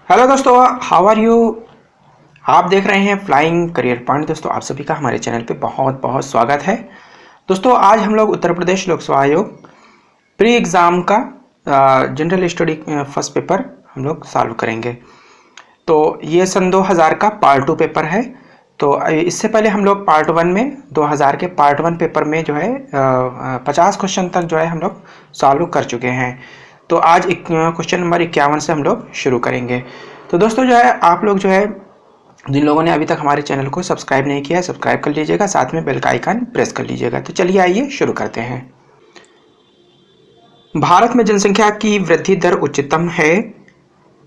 Hello दोस्तों, how are you. आप देख रहे हैं फ्लाइंग करियर पॉइंट। दोस्तों, आप सभी का हमारे चैनल पे बहुत बहुत स्वागत है। दोस्तों, आज हम लोग उत्तर प्रदेश लोक सेवा आयोग प्री एग्ज़ाम का जनरल स्टडी फर्स्ट पेपर हम लोग सॉल्व करेंगे। तो ये सन 2000 का पार्ट 2 पेपर है। तो इससे पहले हम लोग पार्ट 1 में 2000 के पार्ट 1 पेपर में जो है 50 क्वेश्चन तक जो है हम लोग सॉल्व कर चुके हैं। तो आज क्वेश्चन नंबर 51 से हम लोग शुरू करेंगे। तो दोस्तों, जो है आप लोग जो है जिन लोगों ने अभी तक हमारे चैनल को सब्सक्राइब नहीं किया है, सब्सक्राइब कर लीजिएगा, साथ में बेल का आइकन प्रेस कर लीजिएगा। तो चलिए आइए शुरू करते हैं। भारत में जनसंख्या की वृद्धि दर उच्चतम है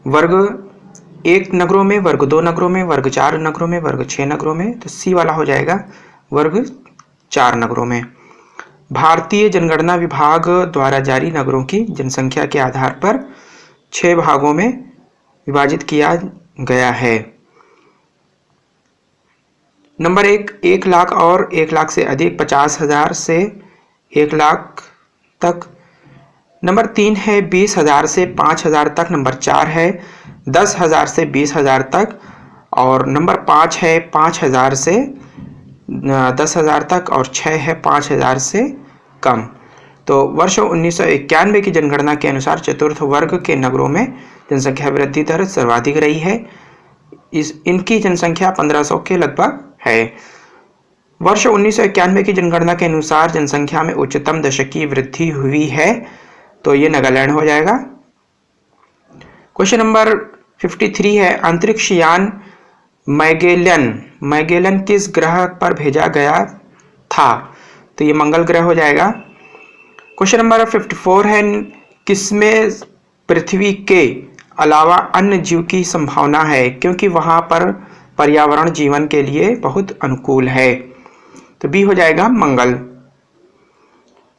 वर्ग 1 नगरों में, वर्ग 2 नगरों में, वर्ग 4 नगरों में, वर्ग 6 नगरों में। तो सी वाला हो जाएगा वर्ग 4 नगरों में। भारतीय जनगणना विभाग द्वारा जारी नगरों की जनसंख्या के आधार पर 6 भागों में विभाजित किया गया है। नंबर 1 लाख और 1 लाख से अधिक, 50,000 से 1 लाख तक। नंबर 3 है 20,000 से 5,000 तक। नंबर 4 है 10,000 से 20,000 तक। और नंबर 5 है 5,000 से 10,000 तक। और 6 है 5,000 से कम। तो वर्ष 1991 की जनगणना के अनुसार चतुर्थ वर्ग के नगरों में जनसंख्या वृद्धि दर सर्वाधिक रही है। इनकी जनसंख्या 1500 के लगभग है। वर्ष 1991 की जनगणना के अनुसार जनसंख्या में उच्चतम दशकीय वृद्धि हुई है। तो ये नागालैंड हो जाएगा। क्वेश्चन नंबर 53 है अंतरिक्ष यान मैगेलन किस ग्रह पर भेजा गया था। तो ये मंगल ग्रह हो जाएगा। क्वेश्चन नंबर 54 है किसमें पृथ्वी के अलावा अन्य जीव की संभावना है, क्योंकि वहां पर पर्यावरण जीवन के लिए बहुत अनुकूल है। तो बी हो जाएगा मंगल।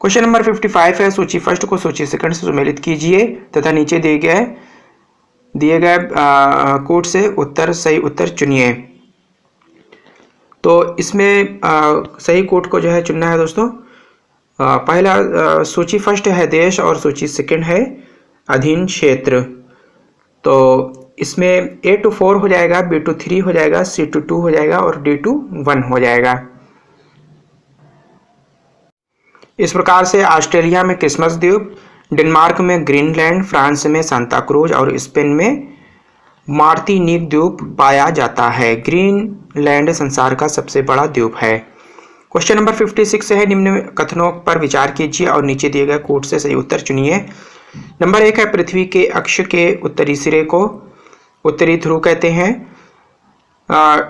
क्वेश्चन नंबर 55 है सूची फर्स्ट को सूची सेकंड से सुमेलित कीजिए तथा नीचे दिए गए कोड से सही उत्तर चुनिए। तो इसमें सही कोड को जो है चुनना है दोस्तों। पहला सूची फर्स्ट है देश और सूची सेकंड है अधीन क्षेत्र। तो इसमें A to 4 हो जाएगा, B to 3 हो जाएगा, C to 2 हो जाएगा और D to 1 हो जाएगा। इस प्रकार से ऑस्ट्रेलिया में क्रिसमस द्वीप, डेनमार्क में ग्रीनलैंड, फ्रांस में सांता क्रूज और स्पेन में मार्टिनिक द्वीप पाया जाता है। ग्रीनलैंड संसार का सबसे बड़ा द्वीप है। क्वेश्चन नंबर 56 है निम्न कथनों पर विचार कीजिए और नीचे दिए गए कोड से सही उत्तर चुनिए। नंबर 1 है पृथ्वी के अक्ष के उत्तरी सिरे को उत्तरी ध्रुव कहते हैं।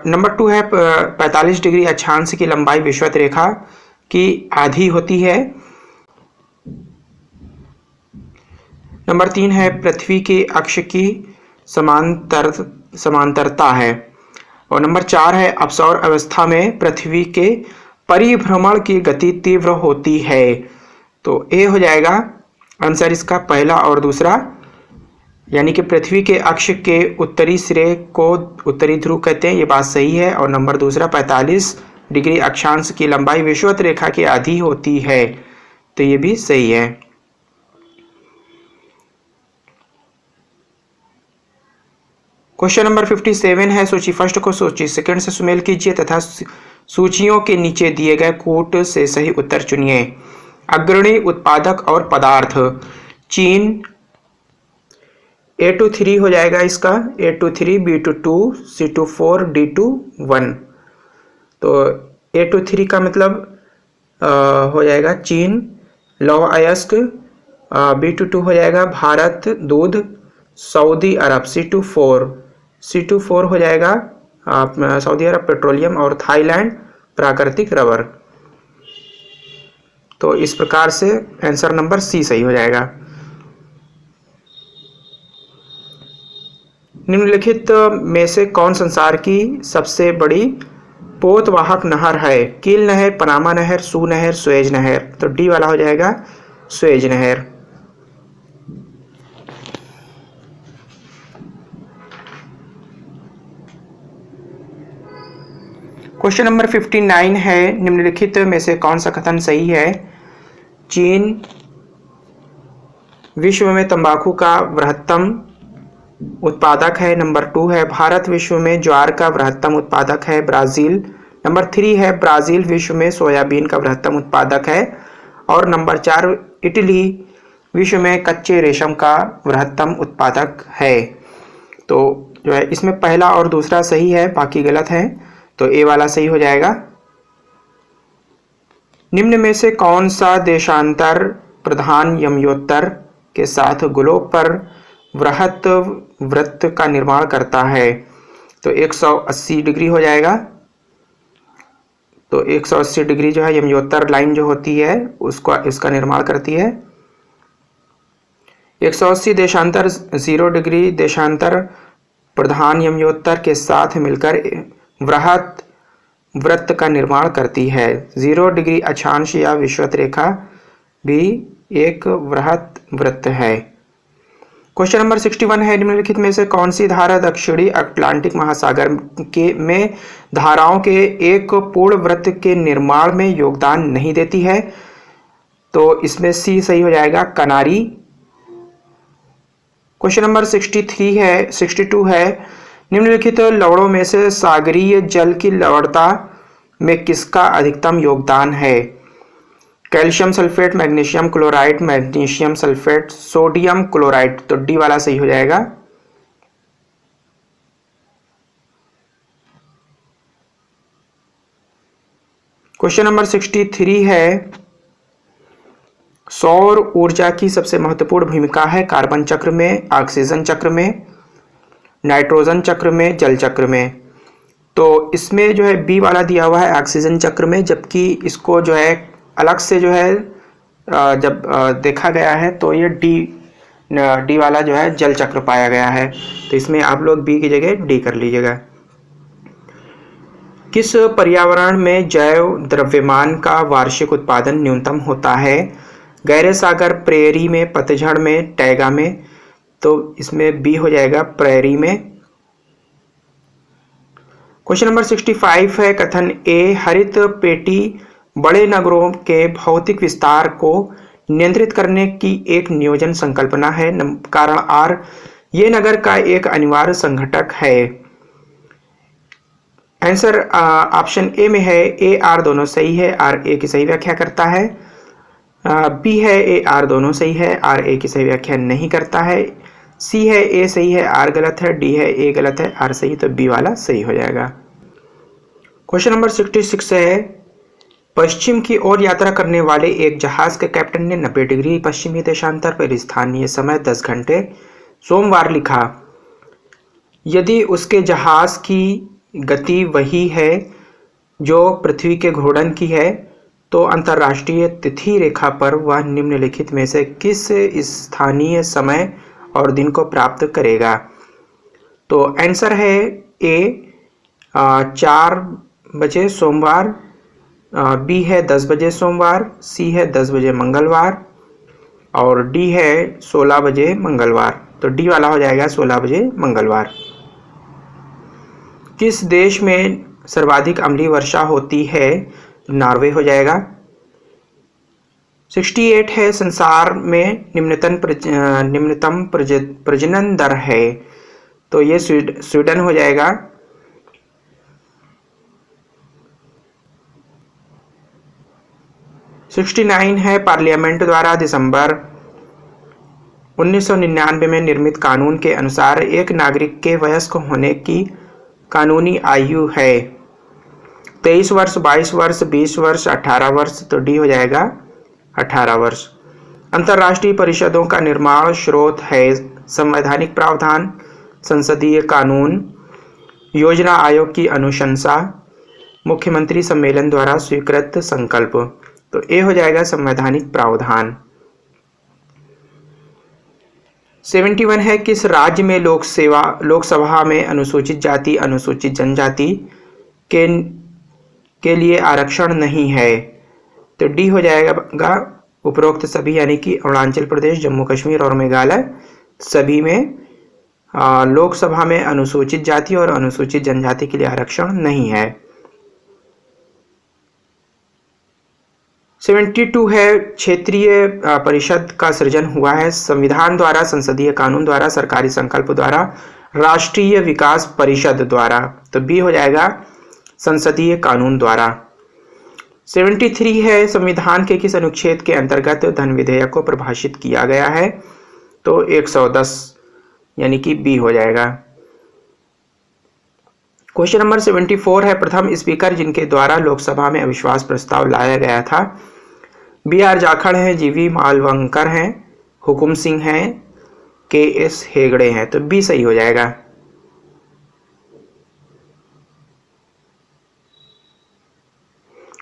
नंबर 2 है 45 डिग्री अक्षांश की लंबाई विषुवत रेखा की आधी होती है। नंबर 3 है पृथ्वी के अक्ष की समांतरता है। और नंबर 4 है अपसौर अवस्था में पृथ्वी के परिभ्रमण की गति तीव्र होती है। तो ए हो जाएगा आंसर इसका पहला और दूसरा, यानी कि पृथ्वी के अक्ष के उत्तरी सिरे को उत्तरी ध्रुव कहते हैं, ये बात सही है। और नंबर दूसरा 45 डिग्री अक्षांश की लंबाई विषुवत रेखा की आधी होती है, तो ये भी सही है। क्वेश्चन नंबर 57 है सूची फर्स्ट को सूची सेकंड से सुमेल कीजिए तथा सूचियों के नीचे दिए गए कोड से सही उत्तर चुनिए। अग्रणी उत्पादक और पदार्थ चीन। A to 3 हो जाएगा इसका, A to 3, B to 2, C to 4, D to 1। तो A to 3 का मतलब हो जाएगा चीन, लौह अयस्क। B to 2 हो जाएगा भारत, दूध, सऊदी अरब। C to 4 हो जाएगा सऊदी अरब, पेट्रोलियम। और थाईलैंड, प्राकृतिक रबर। तो इस प्रकार से आंसर नंबर सी सही हो जाएगा। निम्नलिखित में से कौन संसार की सबसे बड़ी पोतवाहक नहर है। कील नहर, पनामा नहर, सू नहर, सुएज नहर। तो डी वाला हो जाएगा सुएज नहर। क्वेश्चन नंबर 59 है निम्नलिखित में से कौन सा कथन सही है। चीन विश्व में तंबाकू का बृहत्तम उत्पादक है। नंबर 2 है भारत विश्व में ज्वार का बृहत्तम उत्पादक है, ब्राजील। नंबर 3 है ब्राजील विश्व में सोयाबीन का बृहत्तम उत्पादक है। और नंबर 4 इटली विश्व में कच्चे रेशम का बृहत्तम उत्पादक है। तो जो है इसमें पहला और दूसरा सही है, बाकी गलत है, तो ए वाला सही हो जाएगा। निम्न में से कौन सा देशांतर प्रधान यमयोत्तर के साथ गोलोक पर वृहत वृत्त का निर्माण करता है? तो 180 डिग्री हो जाएगा। तो 180 डिग्री जो है यमयोत्तर लाइन जो होती है उसको इसका निर्माण करती है। 180 देशांतर 0 डिग्री देशांतर प्रधान यमयोत्तर के साथ मिलकर वृहत वृत्त का निर्माण करती है। 0 डिग्री अक्षांश या विषुवत रेखा भी एक वृहत वृत्त है। क्वेश्चन नंबर 61 है निम्नलिखित में से कौन सी धारा दक्षिणी अटलांटिक महासागर के में धाराओं के एक पूर्ण वृत्त के निर्माण में योगदान नहीं देती है? तो इसमें सी सही हो जाएगा, कनारी। क्वेश्चन नंबर 62 है निम्नलिखित लवणों में से सागरीय जल की लवणता में किसका अधिकतम योगदान है? Calcium sulphate, magnesium chloride, magnesium sulphate, sodium chloride. तो डी वाला सही हो जाएगा। क्वेश्चन नंबर 63 है सौर ऊर्जा की सबसे महत्वपूर्ण भूमिका है कार्बन चक्र में, ऑक्सीजन चक्र में, नाइट्रोजन चक्र में, जल चक्र में। तो इसमें जो है बी वाला दिया हुआ है ऑक्सीजन चक्र में, जबकि इसको जो है अलग से जो है जब देखा गया है तो ये डी वाला जो है जल चक्र पाया गया है। तो इसमें आप लोग बी की जगह डी कर लीजिएगा। किस पर्यावरण में जैव द्रव्यमान का वार्षिक उत्पादन न्यूनतम होता है? गहरे सागर, प्रेयरी में, पतझड़ में, टैगा में। तो इसमें बी हो जाएगा, प्रेयरी में। क्वेश्चन नंबर 65 है कथन ए हरित पेटी बड़े नगरों के भौतिक विस्तार को नियंत्रित करने की एक नियोजन संकल्पना है। कारण आर ये नगर का एक अनिवार्य संघटक है। आंसर ऑप्शन ए में है, ए आर दोनों सही है, आर ए की सही व्याख्या करता है। बी है ए आर दोनों सही है, आर ए की सही व्याख्या नहीं करता है। सी है ए सही है, आर गलत है। डी है ए गलत है, आर सही। तो बी वाला सही हो जाएगा। क्वेश्चन नंबर 66 है पश्चिम की ओर यात्रा करने वाले एक जहाज के कैप्टन ने 90 डिग्री पश्चिमी देशांतर पर स्थानीय समय 10 घंटे सोमवार लिखा। यदि उसके जहाज की गति वही है जो पृथ्वी के घूर्णन की है तो अंतर्राष्ट्रीय तिथि रेखा पर वह निम्नलिखित में से किस स्थानीय समय और दिन को प्राप्त करेगा? तो आंसर है ए 4 बजे सोमवार, बी है 10 बजे सोमवार, सी है 10 बजे मंगलवार और डी है 16 बजे मंगलवार। तो डी वाला हो जाएगा 16 बजे मंगलवार। किस देश में सर्वाधिक अम्लीय वर्षा होती है? नॉर्वे हो जाएगा। 68 है संसार में निम्नतम प्रजनन दर है। तो ये स्वीडन हो जाएगा। 69 है पार्लियामेंट द्वारा दिसंबर 1999 में निर्मित कानून के अनुसार एक नागरिक के वयस्क होने की कानूनी आयु है 23 वर्ष, 22 वर्ष, 20 वर्ष, 18 वर्ष। तो डी हो जाएगा 18 वर्ष। अंतर्राष्ट्रीय परिषदों का निर्माण स्रोत है संवैधानिक प्रावधान, संसदीय कानून, योजना आयोग की अनुशंसा, मुख्यमंत्री सम्मेलन द्वारा स्वीकृत संकल्प। तो ए हो जाएगा संवैधानिक प्रावधान। 71 है किस राज्य में लोकसभा में अनुसूचित जाति अनुसूचित जनजाति के लिए आरक्षण नहीं है? तो डी हो जाएगा उपरोक्त सभी, यानी कि अरुणाचल प्रदेश, जम्मू कश्मीर और मेघालय सभी में लोकसभा में अनुसूचित जाति और अनुसूचित जनजाति के लिए आरक्षण नहीं है। 72 है क्षेत्रीय परिषद का सृजन हुआ है संविधान द्वारा, संसदीय कानून द्वारा, सरकारी संकल्प द्वारा, राष्ट्रीय विकास परिषद द्वारा। तो बी हो जाएगा संसदीय कानून द्वारा। 73 है संविधान के किस अनुच्छेद के अंतर्गत धन विधेयक को परिभाषित किया गया है? तो 110 यानी कि बी हो जाएगा। क्वेश्चन नंबर 74 है प्रथम स्पीकर जिनके द्वारा लोकसभा में अविश्वास प्रस्ताव लाया गया था? बी आर जाखड़ हैं, जीवी मालवंकर हैं, हुकुम सिंह हैं, के एस हेगड़े हैं। तो बी सही हो जाएगा।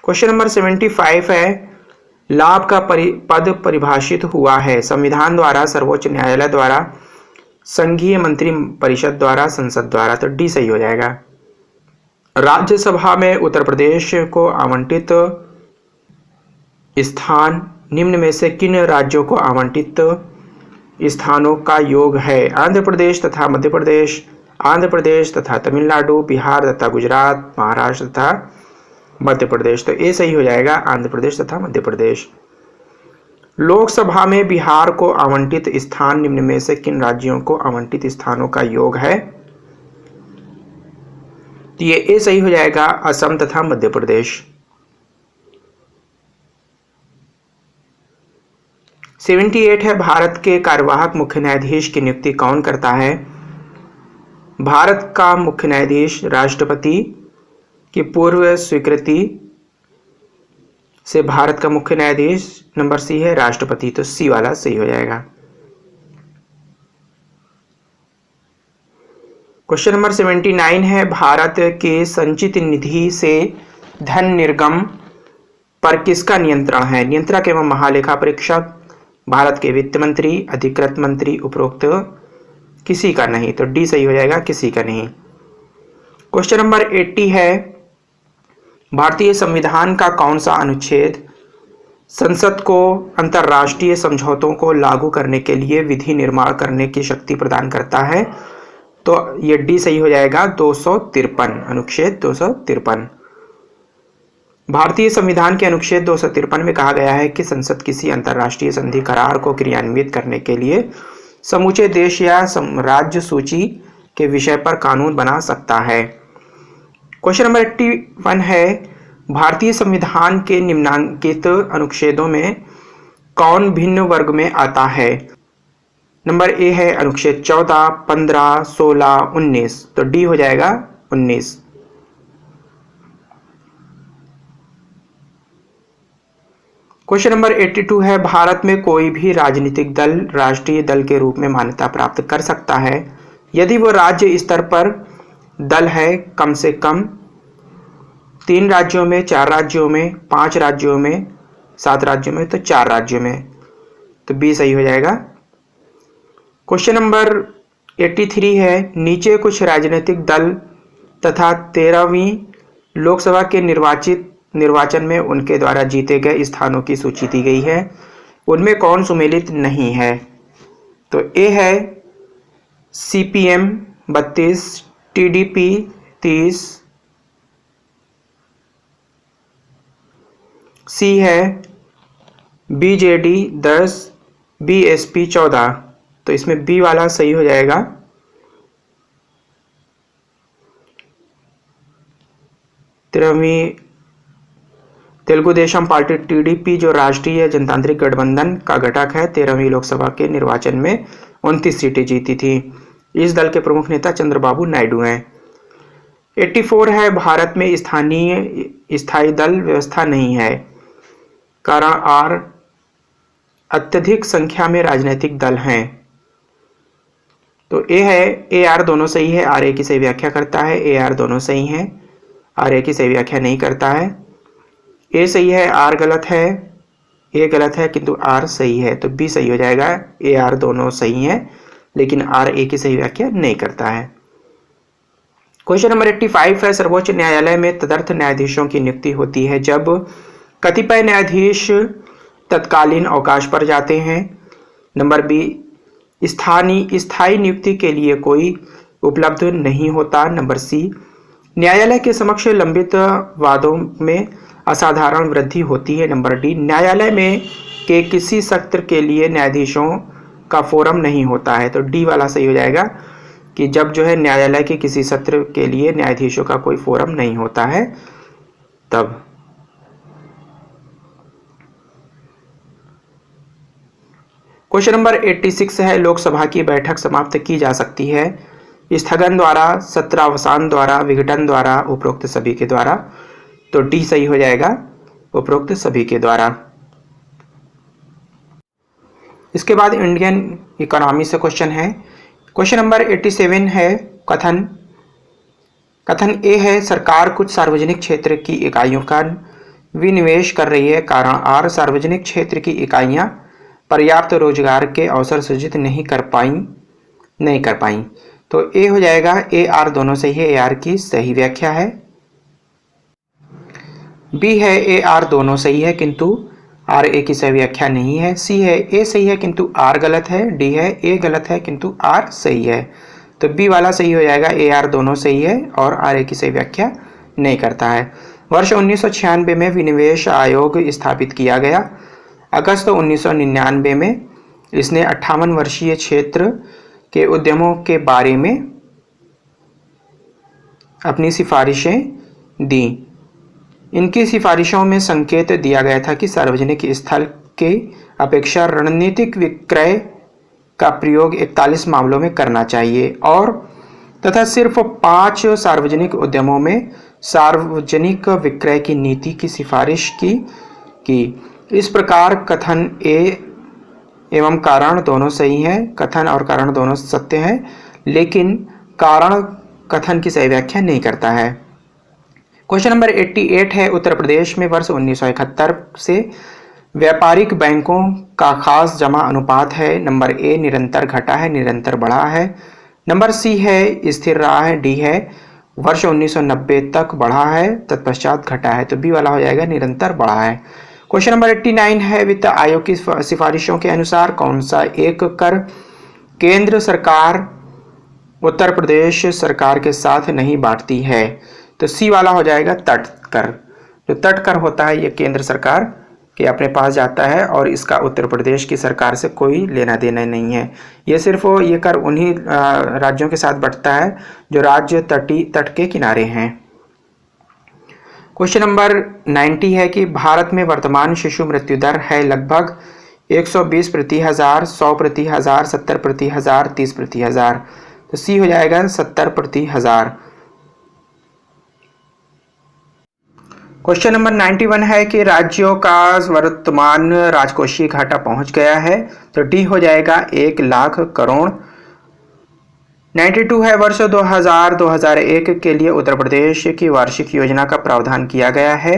क्वेश्चन नंबर 75 है लाभ का पद परिभाषित हुआ है संविधान द्वारा, सर्वोच्च न्यायालय द्वारा, संघीय मंत्री परिषद द्वारा, संसद द्वारा। तो डी सही हो जाएगा। राज्यसभा में उत्तर प्रदेश को आवंटित स्थान निम्न में से किन राज्यों को आवंटित स्थानों का योग है? आंध्र प्रदेश तथा मध्य प्रदेश, आंध्र प्रदेश तथा तमिलनाडु, बिहार तथा गुजरात, महाराष्ट्र तथा मध्य प्रदेश। तो ए सही हो जाएगा, आंध्र प्रदेश तथा मध्य प्रदेश। लोकसभा में बिहार को आवंटित स्थान निम्न में से किन राज्यों को आवंटित स्थानों का योग है? तो ये ए सही हो जाएगा, असम तथा मध्य प्रदेश। 78 है भारत के कार्यवाहक मुख्य न्यायाधीश की नियुक्ति कौन करता है? भारत का मुख्य न्यायाधीश राष्ट्रपति की पूर्व स्वीकृति से भारत का मुख्य न्यायाधीश नंबर सी है राष्ट्रपति। तो सी वाला सही हो जाएगा। क्वेश्चन नंबर 79 है भारत के संचित निधि से धन निर्गम पर किसका नियंत्रण है? नियंत्रक एवं महालेखा परीक्षक, भारत के वित्त मंत्री, अधिकृत मंत्री, उपरोक्त किसी का नहीं। तो डी सही हो जाएगा, किसी का नहीं। क्वेश्चन नंबर 80 है भारतीय संविधान का कौन सा अनुच्छेद संसद को अंतर्राष्ट्रीय समझौतों को लागू करने के लिए विधि निर्माण करने की शक्ति प्रदान करता है? तो ये डी सही हो जाएगा, 253, अनुच्छेद 253। भारतीय संविधान के अनुच्छेद 253 में कहा गया है कि संसद किसी अंतर्राष्ट्रीय संधि करार को क्रियान्वित करने के लिए समूचे देश या राज्य सूची के विषय पर कानून बना सकता है। क्वेश्चन नंबर 81 है भारतीय संविधान के निम्नांकित अनुच्छेदों में कौन भिन्न वर्ग में आता है? नंबर ए है अनुच्छेद 14, 15, 16, 19। तो डी हो जाएगा 19। क्वेश्चन नंबर 82 है भारत में कोई भी राजनीतिक दल राष्ट्रीय दल के रूप में मान्यता प्राप्त कर सकता है यदि वो राज्य स्तर पर दल है कम से कम 3 राज्यों में, 4 राज्यों में, 5 राज्यों में, 7 राज्यों में, तो 4 राज्यों में। तो बी सही हो जाएगा। क्वेश्चन नंबर 83 है नीचे कुछ राजनीतिक दल तथा 13वीं लोकसभा के निर्वाचन में उनके द्वारा जीते गए स्थानों की सूची दी गई है, उनमें कौन सुमेलित नहीं है? तो ए है CPM 32, TDP 30, सी है BJD 10, BSP 14। तो इसमें बी वाला सही हो जाएगा। तेलुगु देशम पार्टी TDP जो राष्ट्रीय जनतांत्रिक गठबंधन का घटक है 13वीं लोकसभा के निर्वाचन में 29 सीटें जीती थी। इस दल के प्रमुख नेता चंद्रबाबू नायडू हैं। 84 है भारत में स्थायी दल व्यवस्था नहीं है, कारण आर अत्यधिक संख्या में राजनीतिक दल हैं। तो ए है ए आर दोनों सही है, आर ए की सही व्याख्या करता है, ए आर दोनों सही हैं, आर ए की सही व्याख्या नहीं करता है। ए सही है, आर गलत है, ए गलत है किंतु आर सही है। तो बी सही हो जाएगा, ए आर दोनों सही हैं लेकिन आर ए की सही व्याख्या नहीं करता है। क्वेश्चन नंबर 85 है सर्वोच्च न्यायालय में तदर्थ न्यायाधीशों की नियुक्ति होती है जब कतिपय न्यायाधीश तत्कालीन अवकाश पर जाते हैं। नंबर बी स्थायी नियुक्ति के लिए कोई उपलब्ध नहीं होता। नंबर सी न्यायालय के समक्ष लंबित वादों में असाधारण वृद्धि होती है। नंबर डी, न्यायालय में के किसी सत्र के लिए न्यायाधीशों का फोरम नहीं होता है। तो डी वाला सही हो जाएगा कि जब जो है न्यायालय के किसी सत्र के लिए न्यायाधीशों का कोई फोरम नहीं होता है तब। क्वेश्चन नंबर 86 है, लोकसभा की बैठक समाप्त की जा सकती है स्थगन द्वारा, सत्रावसान द्वारा, विघटन द्वारा, उपरोक्त सभी के द्वारा। तो डी सही हो जाएगा, उपरोक्त सभी के द्वारा। इसके बाद इंडियन इकोनॉमी से क्वेश्चन है। क्वेश्चन नंबर 87 है, कथन ए है, सरकार कुछ सार्वजनिक क्षेत्र की इकाइयों का विनिवेश कर रही है, कारण आर, सार्वजनिक क्षेत्र की इकाइयां पर्याप्त रोजगार के अवसर सृजित नहीं कर पाई। तो ए हो जाएगा, ए आर दोनों सही है, ए आर की सही व्याख्या है। बी है, ए आर दोनों सही है किंतु आर ए की सही व्याख्या नहीं है। सी है, ए सही है किंतु आर गलत है। डी है, ए गलत है किंतु आर सही है। तो बी वाला सही हो जाएगा, ए आर दोनों सही है और आर ए की सही व्याख्या नहीं करता है। वर्ष 1996 में विनिवेश आयोग स्थापित किया गया। अगस्त 1999 में इसने 58 वर्षीय क्षेत्र के उद्यमों के बारे में अपनी सिफारिशें दी। इनकी सिफारिशों में संकेत दिया गया था कि सार्वजनिक स्थल के अपेक्षा रणनीतिक विक्रय का प्रयोग 41 मामलों में करना चाहिए और तथा सिर्फ 5 सार्वजनिक उद्यमों में सार्वजनिक विक्रय की नीति की सिफारिश की। इस प्रकार कथन ए एवं कारण दोनों सही हैं, कथन और कारण दोनों सत्य हैं, लेकिन कारण कथन की सही व्याख्या नहीं करता है। क्वेश्चन नंबर 88 है, उत्तर प्रदेश में वर्ष 1971 से व्यापारिक बैंकों का खास जमा अनुपात है। नंबर ए, निरंतर घटा है, निरंतर बढ़ा है। नंबर सी है, स्थिर रहा है। डी है, वर्ष 1990 तक बढ़ा है, तत्पश्चात घटा है। तो बी वाला हो जाएगा, निरंतर बढ़ा है। क्वेश्चन नंबर 89 है, वित्त आयोग की सिफारिशों के अनुसार कौन सा एक कर केंद्र सरकार उत्तर प्रदेश सरकार के साथ नहीं बांटती है। तो सी वाला हो जाएगा, तट कर। जो तट कर होता है ये केंद्र सरकार के अपने पास जाता है और इसका उत्तर प्रदेश की सरकार से कोई लेना देना नहीं है। ये सिर्फ ये कर उन्हीं राज्यों के साथ बंटता है जो राज्य तट के किनारे हैं। क्वेश्चन नंबर 90 है कि भारत में वर्तमान शिशु मृत्यु दर है लगभग 120 प्रति हजार, 100 प्रति हजार, 70 प्रति हजार, 30 प्रति हजार। तो सी हो जाएगा, 70 प्रति हजार। क्वेश्चन नंबर 91 है कि राज्यों का वर्तमान राजकोषीय घाटा पहुंच गया है। तो डी हो जाएगा, 1 लाख करोड़। 92 है, वर्ष 2000-2001 के लिए उत्तर प्रदेश की वार्षिक योजना का प्रावधान किया गया है।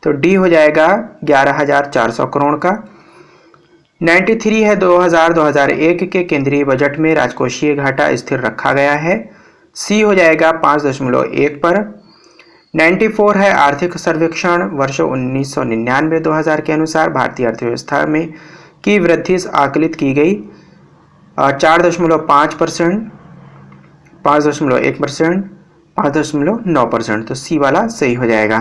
तो डी हो जाएगा, 11,400 करोड़ का। 93 है, 2000-2001 के केंद्रीय बजट में राजकोषीय घाटा स्थिर रखा गया है। सी हो जाएगा, 5.1 पर। 94 है, आर्थिक सर्वेक्षण वर्ष 1999-2000 के अनुसार भारतीय अर्थव्यवस्था में की वृद्धि आकलित की गई 4.5%, 5.1%, 5.9%। तो सी वाला सही हो जाएगा।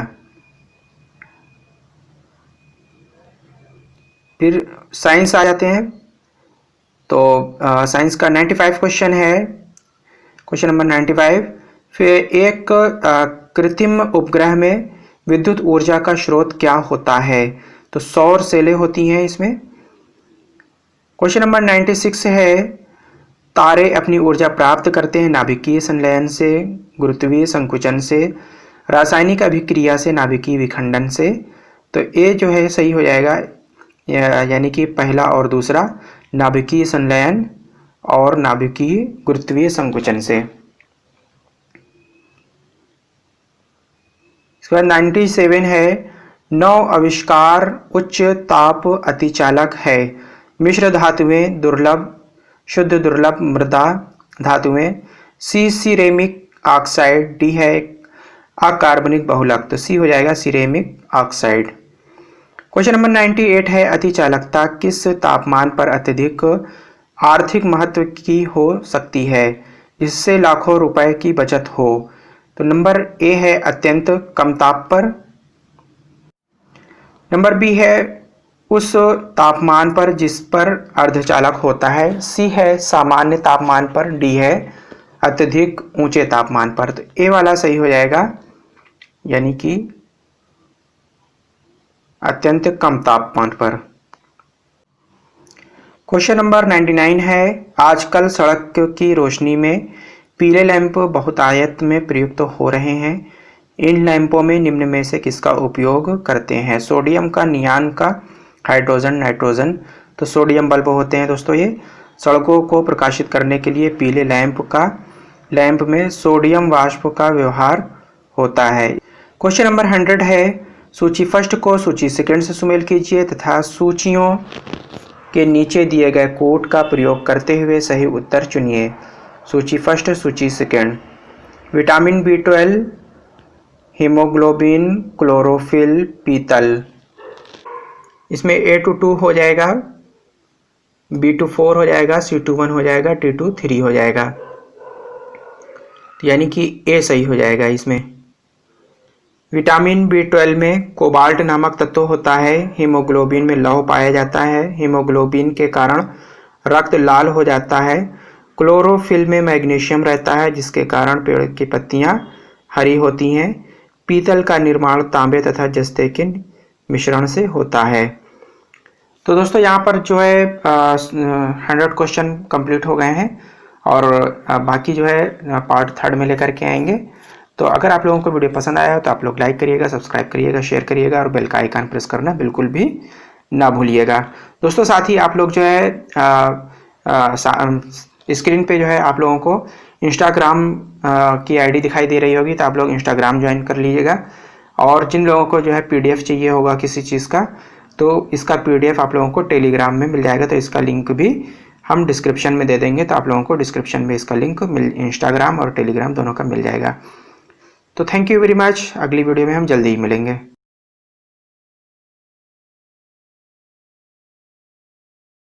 फिर साइंस आ जाते हैं। तो साइंस का 95 क्वेश्चन है, क्वेश्चन नंबर 95। फिर एक कृत्रिम उपग्रह में विद्युत ऊर्जा का स्रोत क्या होता है। तो सौर सेलें होती हैं इसमें। क्वेश्चन नंबर 96 है, तारे अपनी ऊर्जा प्राप्त करते हैं नाभिकीय संलयन से, गुरुत्वीय संकुचन से, रासायनिक अभिक्रिया से, नाभिकीय विखंडन से। तो ए जो है सही हो जाएगा, यानी कि पहला और दूसरा, नाभिकीय संलयन और नाभिकीय गुरुत्वीय संकुचन से। इसके बाद 97 है, नव आविष्कार उच्च ताप अतिचालक है। मिश्र धातुएं दुर्लभ, शुद्ध दुर्लभ मृदा धातुएं। सी सिरेमिक ऑक्साइड। डी है अकार्बनिक बहुलक। तो सी हो जाएगा, सिरेमिक ऑक्साइड। क्वेश्चन नंबर 98 है, अतिचालकता किस तापमान पर अत्यधिक आर्थिक महत्व की हो सकती है जिससे लाखों रुपए की बचत हो। तो नंबर ए है, अत्यंत कम ताप पर। नंबर बी है उस तापमान पर जिस पर अर्धचालक होता है। सी है सामान्य तापमान पर। डी है अत्यधिक ऊंचे तापमान पर। तो ए वाला सही हो जाएगा, यानी कि अत्यंत कम तापमान पर। क्वेश्चन नंबर 99 है, आजकल सड़क की रोशनी में पीले लैंप बहुतायत में प्रयुक्त हो रहे हैं। इन लैंपों में निम्न में से किसका उपयोग करते हैं? सोडियम का, नियान का, हाइड्रोजन, नाइट्रोजन। तो सोडियम बल्ब होते हैं दोस्तों ये। सड़कों को प्रकाशित करने के लिए पीले लैंप में सोडियम वाष्प का व्यवहार होता है। क्वेश्चन नंबर 100 है, सूची फर्स्ट को सूची सेकंड से सुमेल कीजिए तथा सूचियों के नीचे दिए गए कोड का प्रयोग करते हुए सही उत्तर चुनिए। सूची फर्स्ट, सूची second. Vitamin B12, haemoglobin, chlorophyll, पीतल। इसमें A22 हो जाएगा, B24 हो जाएगा, C21 हो जाएगा, T23 हो जाएगा। तो यानी कि ए सही हो जाएगा इसमें। विटामिन B12 में कोबाल्ट नामक तत्व होता है। हीमोग्लोबिन में लौह पाया जाता है। हीमोग्लोबिन के कारण रक्त लाल हो जाता है। क्लोरोफिल में मैग्नीशियम रहता है जिसके कारण पेड़ की पत्तियां हरी होती हैं। पीतल का निर्माण तांबे तथा जस्ते के मिश्रण से होता है। तो दोस्तों यहाँ पर जो है 100 क्वेश्चन कंप्लीट हो गए हैं और बाकी जो है पार्ट 3 में लेकर के आएंगे। तो अगर आप लोगों को वीडियो पसंद आया हो तो आप लोग लाइक करिएगा, सब्सक्राइब करिएगा, शेयर करिएगा और बेल का आइकन प्रेस करना बिल्कुल भी ना भूलिएगा। दोस्तों साथ ही आप लोग जो है स्क्रीन पे जो है आप लोगों को इंस्टाग्राम की आईडी दिखाई दे रही होगी, तो आप लोग इंस्टाग्राम ज्वाइन कर लीजिएगा। और जिन लोगों को जो है PDF चाहिए होगा किसी चीज़ का, तो इसका PDF आप लोगों को टेलीग्राम में मिल जाएगा। तो इसका लिंक भी हम डिस्क्रिप्शन में दे देंगे, तो आप लोगों को डिस्क्रिप्शन में इसका लिंक इंस्टाग्राम और टेलीग्राम दोनों का मिल जाएगा। तो थैंक यू वेरी मच। अगली वीडियो में हम जल्दी ही मिलेंगे।